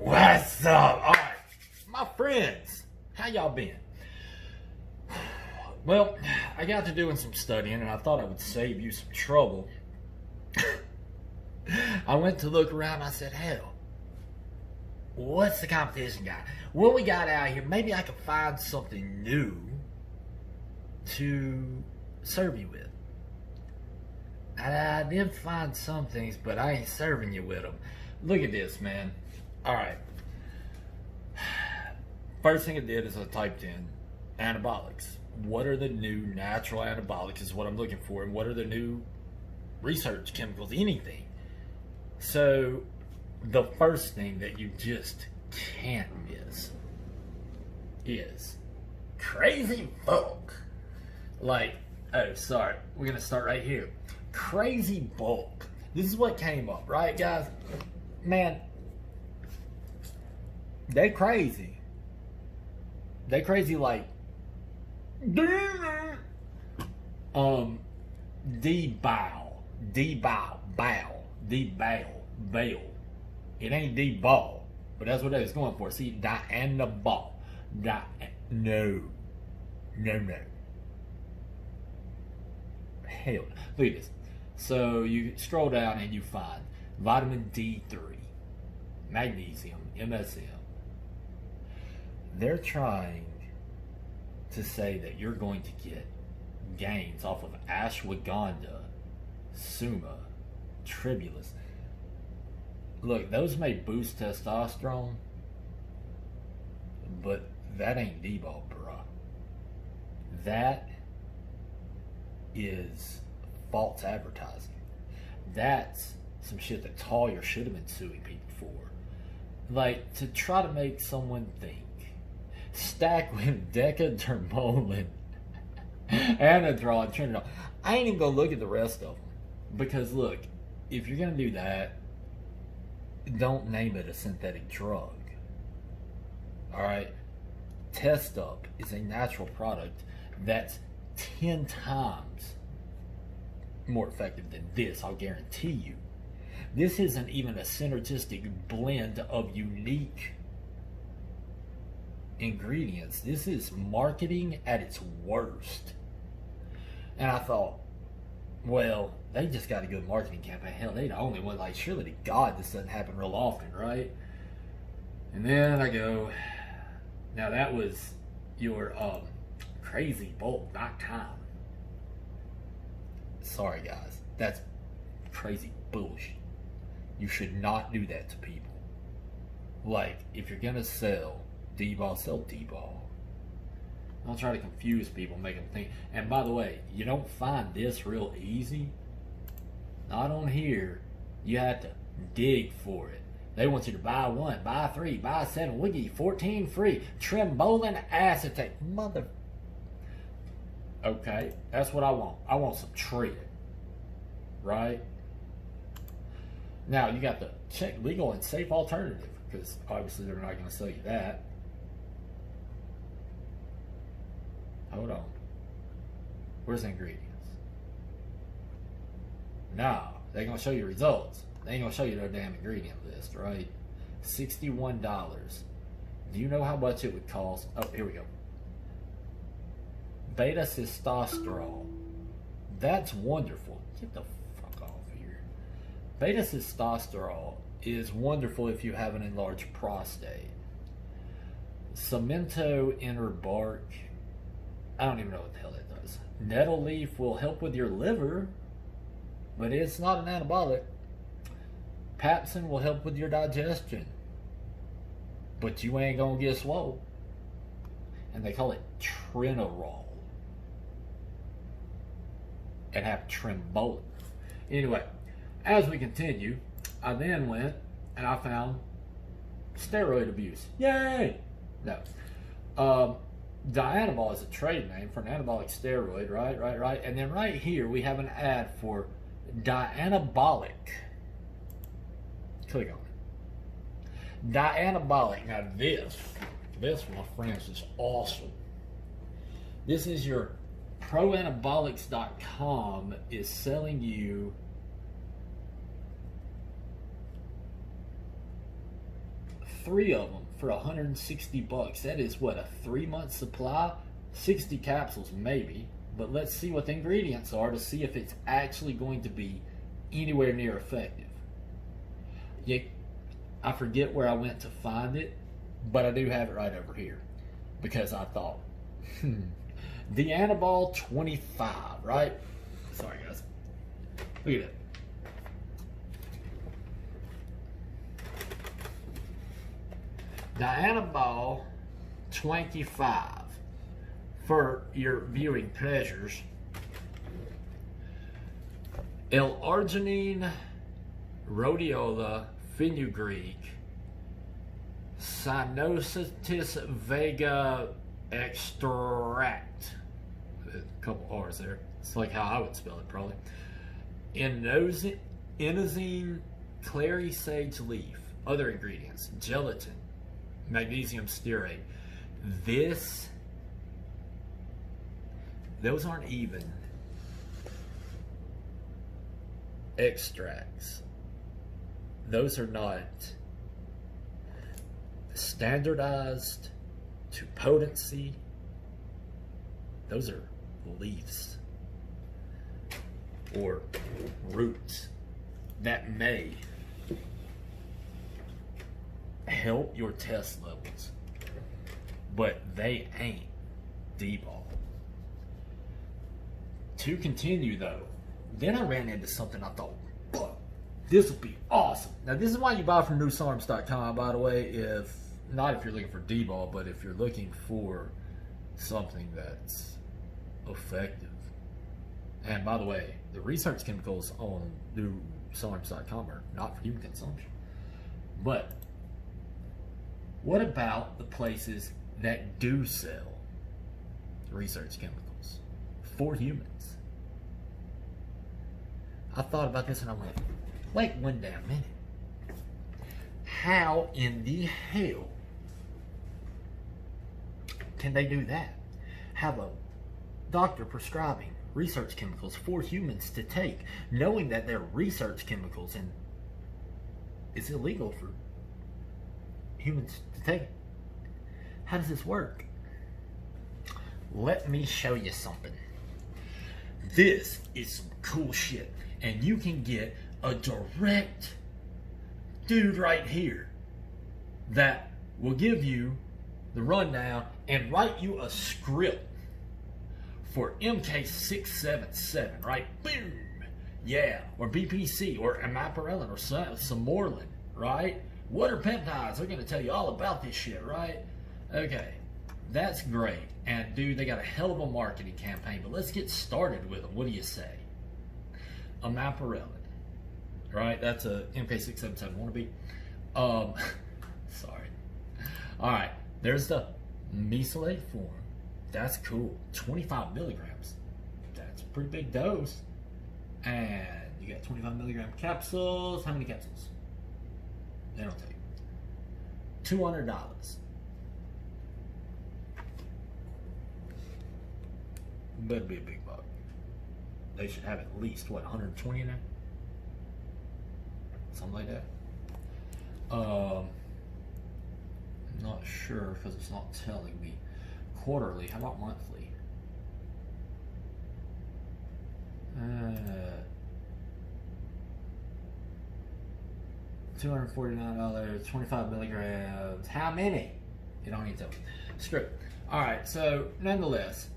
What's up? All right, my friends, how y'all been? Well, I got to doing some studying and I thought I would save you some trouble. I went to look around and I said, hell, what's the competition got? What we got out here? Maybe I can find something new to serve you with. And I did find some things, but I ain't serving you with them. Look at this, man. All right. First thing I did is I typed in anabolics. What are the new natural anabolics is what I'm looking for, and what are the new research chemicals, anything. So the first thing that you just can't miss is crazy bulk. Like, oh, sorry, we're gonna start right here. Crazy bulk. This is what came up, right, guys? Man, they crazy. They crazy like debow. It ain't deball, but that's what I was going for. See, dianabol. No. Hell, look at this. So you scroll down and you find vitamin D3, magnesium, MSM. They're trying to say that you're going to get gains off of ashwagandha, suma, tribulus. Look, those may boost testosterone, but that ain't D-ball, bruh. That is false advertising. That's some shit that Tauler should have been suing people for. Like, to try to make someone think, stacked with decadermolin, anadrol, and trinidol. I ain't even gonna look at the rest of them, because look, if you're gonna do that, don't name it a synthetic drug. Alright? Test Up is a natural product that's 10 times more effective than this, I'll guarantee you. This isn't even a synergistic blend of unique ingredients. This is marketing at its worst. And I thought, well, they just got a good marketing campaign. Hell, they the only one. Like, surely to God this doesn't happen real often, right? And then I go, now that was your crazybulk.com. Sorry guys, that's crazy bullshit. You should not do that to people. Like, if you're gonna sell D-ball, sell D-ball. Don't try to confuse people, make them think. And by the way, you don't find this real easy. Not on here. You have to dig for it. They want you to buy 1, buy 3, buy 7. We'll give you 14 free. Trembolin acetate. Mother. Okay, that's what I want. I want some trig. Right? Now, you got to check legal and safe alternative, because obviously they're not going to sell you that. Hold on. Where's the ingredients? No, they're going to show you results. They ain't going to show you their damn ingredient list, right? $61. Do you know how much it would cost? Oh, here we go. Beta testosterone. That's wonderful. Get the fuck off here. Beta testosterone is wonderful if you have an enlarged prostate. Cemento inner bark. I don't even know what the hell that does. Nettle leaf will help with your liver, but it's not an anabolic. Papsin will help with your digestion, but you ain't gonna get swole. And they call it trinorol. And have trembolin. Anyway, as we continue, I then went and I found steroid abuse. Yay! No. Dianabol is a trade name for an anabolic steroid, right? And then right here we have an ad for dianabolic. Click on it. Dianabolic. Now this, my friends, is awesome. This is your proanabolics.com is selling you 3 of them for $160. That is what, a 3-month supply? 60 capsules maybe, but let's see what the ingredients are to see if it's actually going to be anywhere near effective. Yeah, I forget where I went to find it, but I do have it right over here because I thought, the Anabol 25, right? Sorry guys, look at that. The Anabol 25, for your viewing pleasures. L-arginine, rhodiola, fenugreek, cyanosis vega extract. A couple R's there. It's like how I would spell it probably. Inosine, clary sage leaf. Other ingredients: gelatin, magnesium stearate. Those aren't even extracts. Those are not standardized to potency. Those are leaves or roots that may help your test levels, but they ain't D-ball. To continue though, then I ran into something I thought, this would be awesome. Now this is why you buy from newsarms.com, by the way, if you're looking for D-ball, but if you're looking for something that's effective. And by the way, the research chemicals on newsarms.com are not for human consumption. But what about the places that do sell research chemicals for humans? I thought about this and I went, wait one damn minute. How in the hell can they do that? Have a doctor prescribing research chemicals for humans to take, knowing that they're research chemicals and it's illegal for humans to take it. How does this work? Let me show you something. This is some cool shit, and you can get a direct dude right here that will give you the rundown and write you a script for MK677, right? Boom! Yeah, or BPC, or amiprelin, or samorlin, right? What are peptides? They're going to tell you all about this shit, right? Okay, that's great. And dude, they got a hell of a marketing campaign, but let's get started with them. What do you say? Amiprelin, right? That's a MK677 wannabe. Sorry. All right, there's the mesylate form. That's cool. 25 milligrams. That's a pretty big dose. And you got 25 milligram capsules. How many capsules? They don't take $200. Better be a big buck. They should have at least, what, 120 in there? Something like that. Not sure because it's not telling me. Quarterly, how about monthly? $249, 25 milligrams. How many? You don't need to tell me. Screw it. Alright, so nonetheless,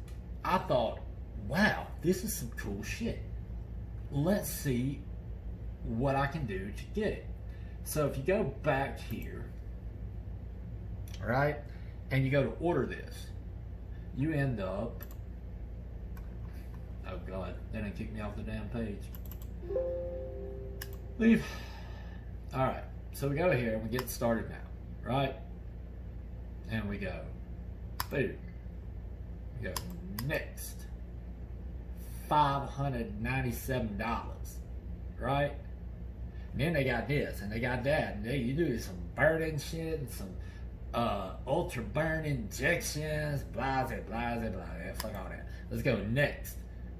I thought, wow, this is some cool shit. Let's see what I can do to get it. So if you go back here, right, and you go to order this, you end up, oh god, they didn't kick me off the damn page. Leave. Alright, so we go here and we get started now, right? And we go, boom. We go next. $597, right? And then they got this and they got that, and you do some burning shit and some ultra burn injections, blah, blah, blah, blah, blah. Fuck all that. Let's go next.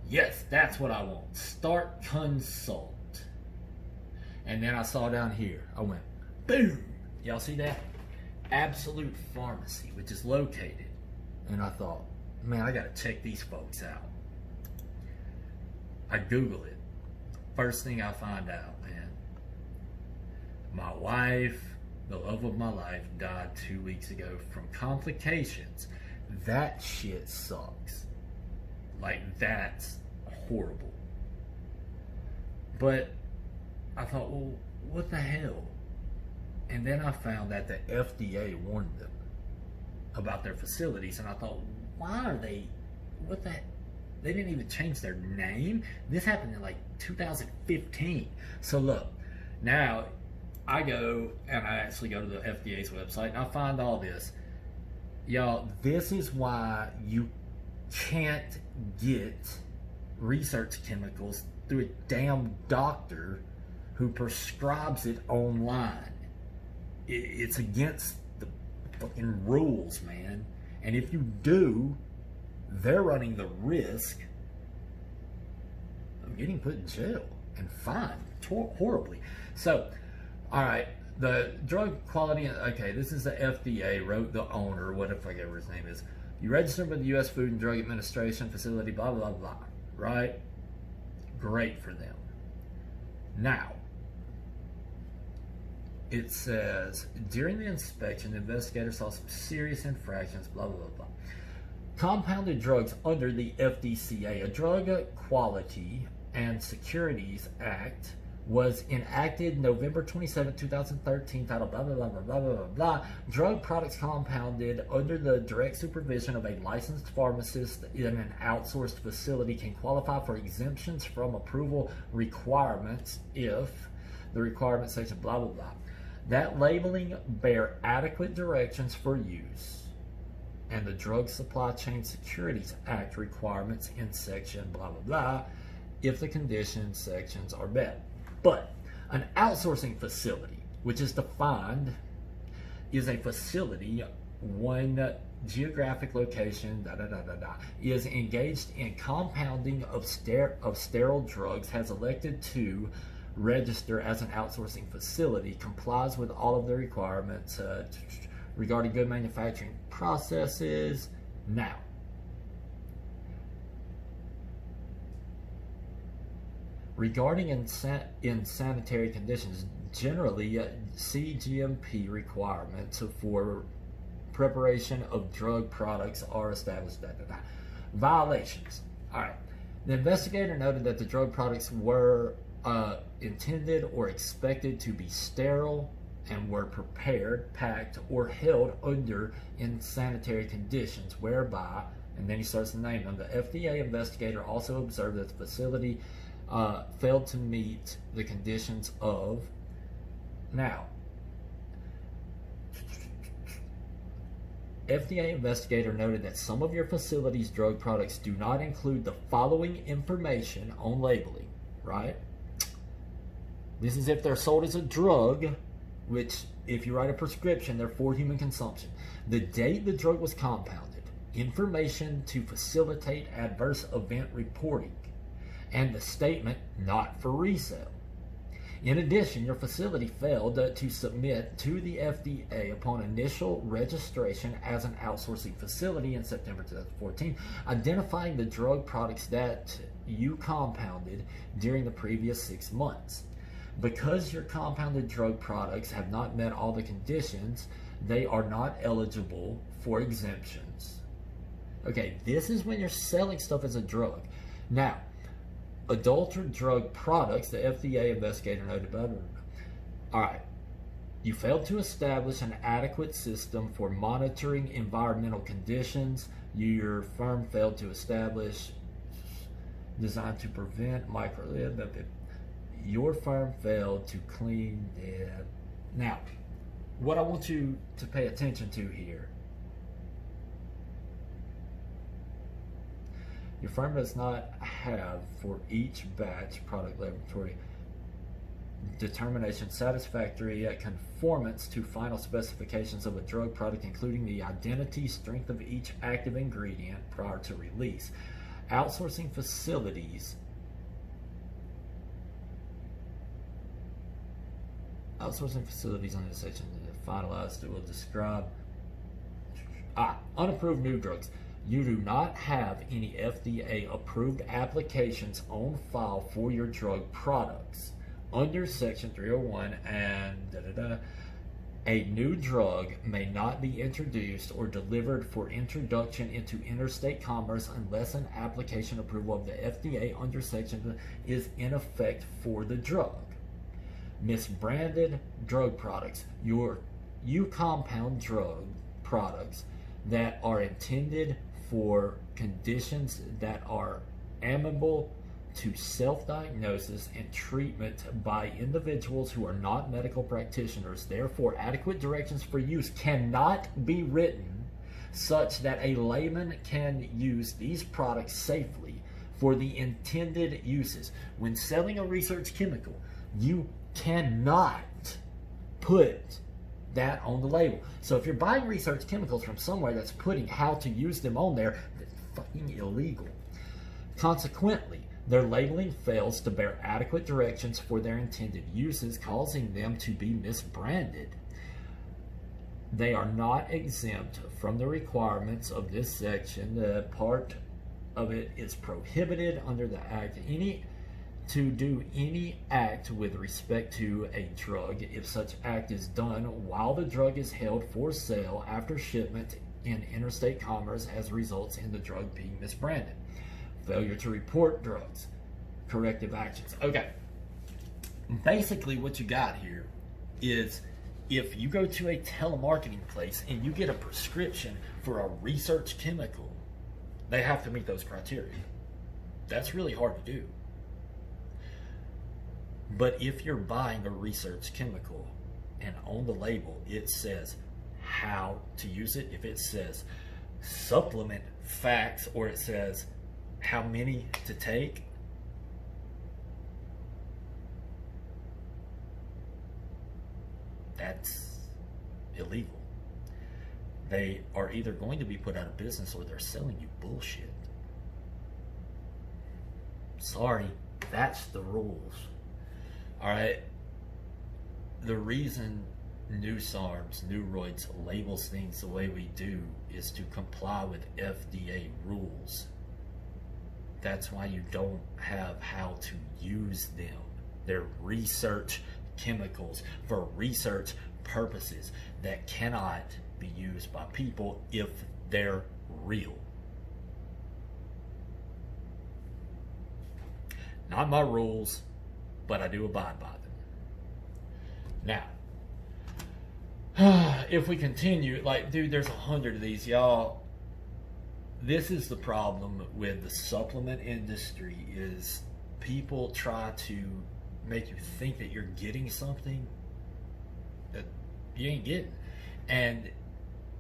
Yes, that's what I want. Start consult. And then I saw down here, I went, boom. Y'all see that? Absolute Pharmacy, which is located. And I thought, man, I got to check these folks out. I Google it. First thing I find out, man, my wife, the love of my life, died 2 weeks ago from complications. That shit sucks. Like, that's horrible. But I thought, well, what the hell? And then I found that the FDA warned them about their facilities, and I thought, why are they, what the, they didn't even change their name? This happened in like 2015. So look, now I go and I actually go to the FDA's website and I find all this. Y'all, this is why you can't get research chemicals through a damn doctor who prescribes it online. It's against the fucking rules, man. And if you do, they're running the risk of getting put in jail and fined horribly. So, all right, the drug quality, okay, this is the FDA, wrote the owner, what if I get his name is. You registered with the U.S. Food and Drug Administration facility, blah, blah, blah, right? Great for them. Now, it says, during the inspection, the investigator saw some serious infractions, blah, blah, blah, blah. Compounded drugs under the FDCA, a Drug Quality and Securities Act, was enacted November 27, 2013, titled blah, blah, blah, blah, blah, blah, blah. Drug products compounded under the direct supervision of a licensed pharmacist in an outsourced facility can qualify for exemptions from approval requirements if the requirement section blah, blah, blah. That labeling bear adequate directions for use and the Drug Supply Chain Securities Act requirements in section blah, blah, blah, if the conditions sections are met. But an outsourcing facility, which is defined, is a facility, one geographic location, is engaged in compounding of sterile drugs, has elected to register as an outsourcing facility, complies with all of the requirements regarding good manufacturing processes. Now, regarding insanitary conditions, generally CGMP requirements for preparation of drug products are established. Violations. All right. The investigator noted that the drug products were intended or expected to be sterile and were prepared, packed, or held under insanitary conditions whereby, and then he starts to name them, the FDA investigator also observed that the facility failed to meet the conditions of, now, FDA investigator noted that some of your facility's drug products do not include the following information on labeling, right? This is if they're sold as a drug, which if you write a prescription, they're for human consumption. The date the drug was compounded, information to facilitate adverse event reporting, and the statement not for resale. In addition, your facility failed to submit to the FDA upon initial registration as an outsourcing facility in September 2014, identifying the drug products that you compounded during the previous 6 months. Because your compounded drug products have not met all the conditions, they are not eligible for exemptions. Okay, this is when you're selling stuff as a drug. Now, adulterate drug products, the FDA investigator noted, blah, blah, blah. All right, you failed to establish an adequate system for monitoring environmental conditions. Your firm failed to establish designed to prevent your firm failed to clean that. Now, what I want you to pay attention to here, your firm does not have for each batch product laboratory determination satisfactory conformance to final specifications of a drug product, including the identity, strength of each active ingredient prior to release. Outsourcing facilities under section finalized, it will describe unapproved new drugs. You do not have any FDA approved applications on file for your drug products. Under Section 301 and a new drug may not be introduced or delivered for introduction into interstate commerce unless an application approval of the FDA under Section is in effect for the drug. Misbranded drug products. You compound drug products that are intended for conditions that are amenable to self-diagnosis and treatment by individuals who are not medical practitioners. Therefore, adequate directions for use cannot be written such that a layman can use these products safely for the intended uses. When selling a research chemical, you cannot put that on the label. So if you're buying research chemicals from somewhere that's putting how to use them on there, that's fucking illegal. Consequently, their labeling fails to bear adequate directions for their intended uses, causing them to be misbranded. They are not exempt from the requirements of this section. The part of it is prohibited under the Act to do any act with respect to a drug if such act is done while the drug is held for sale after shipment in interstate commerce as results in the drug being misbranded. Failure to report drugs. Corrective actions. Okay. Basically what you got here is if you go to a telemarketing place and you get a prescription for a research chemical, they have to meet those criteria. That's really hard to do. But if you're buying a research chemical and on the label it says how to use it, if it says supplement facts or it says how many to take, that's illegal. They are either going to be put out of business or they're selling you bullshit. Sorry, that's the rules. All right. The reason Newsarms, Neuroids labels things the way we do is to comply with FDA rules. That's why you don't have how to use them. They're research chemicals for research purposes that cannot be used by people if they're real. Not my rules, but I do abide by them. Now, if we continue, like, dude, there's 100 of these, y'all. This is the problem with the supplement industry is people try to make you think that you're getting something that you ain't getting. And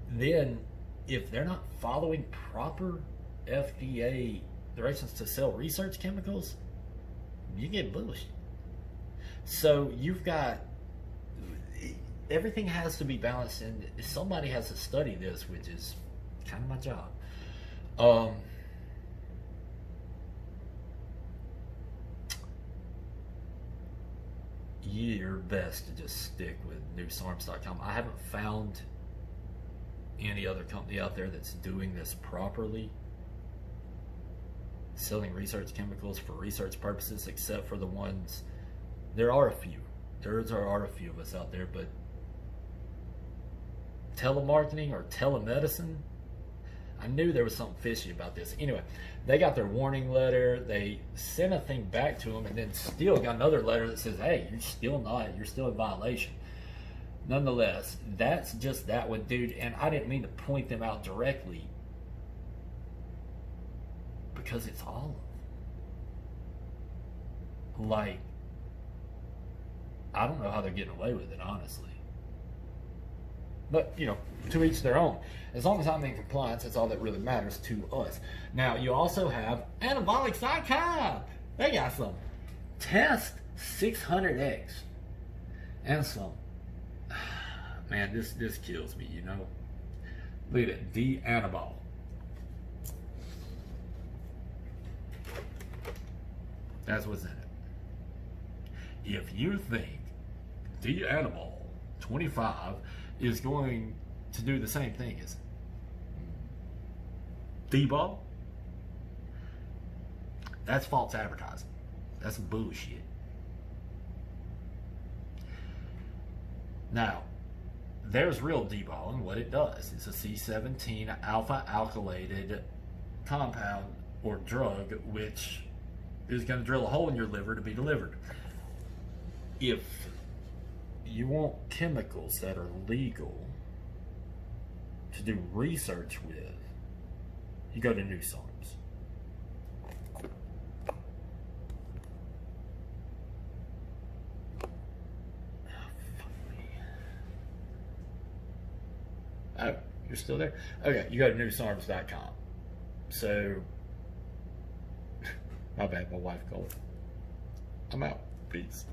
then if they're not following proper FDA directions to sell research chemicals, you get bullshit. So you've got, everything has to be balanced, and somebody has to study this, which is kind of my job. Your best to just stick with newsarms.com. I haven't found any other company out there that's doing this properly, selling research chemicals for research purposes, except for the ones, there are a few. There are a few of us out there, but telemarketing or telemedicine, I knew there was something fishy about this. Anyway, they got their warning letter. They sent a thing back to them and then still got another letter that says, hey, you're still in violation. Nonetheless, that's just that one, dude. And I didn't mean to point them out directly because it's all of them. Like, I don't know how they're getting away with it, honestly. But, you know, to each their own. As long as I'm in compliance, that's all that really matters to us. Now, you also have anabolics.com. They got some Test 600X and some, man, this kills me, you know. Look at it, D-Anabol. That's what's in it. If you think D-Anabol 25 is going to do the same thing as D-ball. That's false advertising. That's bullshit. Now, there's real D-ball, and what it does. It's a C17 alpha alkylated compound or drug, which is going to drill a hole in your liver to be delivered. If you want chemicals that are legal to do research with, you go to News Arms. Oh, you're still there? Okay, you go to newsarms.com. So, my bad, my wife called. I'm out. Peace.